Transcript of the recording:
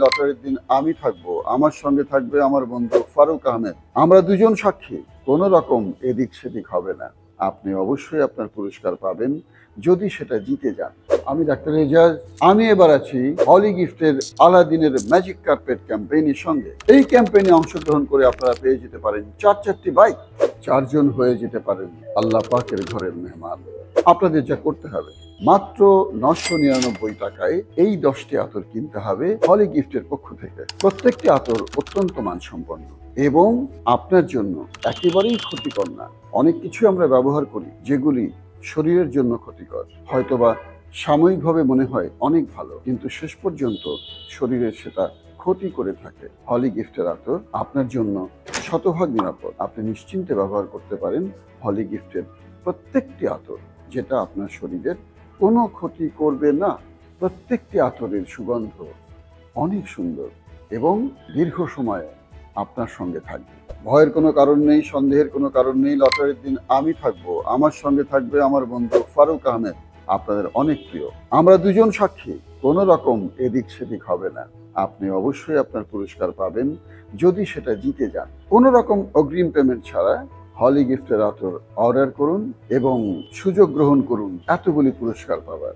লটারির দিন আমি থাকবো, আমার সঙ্গে থাকবে আমার বন্ধু ফারুক আহমেদ। আমরা দুজন সাক্ষী, কোনো রকম এদিক সেদিক হবে না। আপনি অবশ্যই আপনার পুরস্কার পাবেন যদি সেটা জিতে যান। আমি ডাক্তার এজাজ। আমি এবার আছি হলি গিফটের আলাদিনের ম্যাজিক কার্পেট ক্যাম্পেইনের সঙ্গে। এই ক্যাম্পেইনে অংশগ্রহণ করে আপনারা পেয়ে যেতে পারেন চারটি বাইক, চারজন হয়ে যেতে পারেন আল্লাহ পাকের ঘরের মেহমান। আপনাদের যা করতে হবে, মাত্র 999 টাকায় এই 10টি আতর কিনতে হবে হলি গিফটের পক্ষ থেকে। প্রত্যেকটি আতর অত্যন্ত মানসম্পন্ন এবং আপনার জন্য একেবারেই ক্ষতিকর না। অনেক কিছু আমরা ব্যবহার করি যেগুলি শরীরের জন্য ক্ষতিকর, হয়তোবা সাময়িকভাবে মনে হয় অনেক ভালো, কিন্তু শেষ পর্যন্ত শরীরের সেটা ক্ষতি করে থাকে। হলি গিফটের আতর আপনার জন্য শতভাগ নিরাপদ। আপনি নিশ্চিন্তে ব্যবহার করতে পারেন হলি গিফটের প্রত্যেকটি আতর, যেটা আপনার শরীরের কোনো ক্ষতি করবে না। প্রত্যেকটি আতরের সুগন্ধ অনেক সুন্দর এবং দীর্ঘ সময় আপনার সঙ্গে থাকবে। ভয়ের কোনো কারণ নেই, সন্দেহের কোনো কারণ নেই। লটারির দিন আমি থাকবো, আমার সঙ্গে থাকবে আমার বন্ধু ফারুক আহমেদ, আপনাদের অনেক প্রিয়। আমরা দুজন সাক্ষী, কোনো রকম এদিক সেদিক হবে না। আপনি অবশ্যই আপনার পুরস্কার পাবেন যদি সেটা জিতে যান। কোনো রকম অগ্রিম পেমেন্ট ছাড়া হলি গিফটের আতর অর্ডার করুন এবং সুযোগ গ্রহণ করুন এতগুলি পুরস্কার পাবার।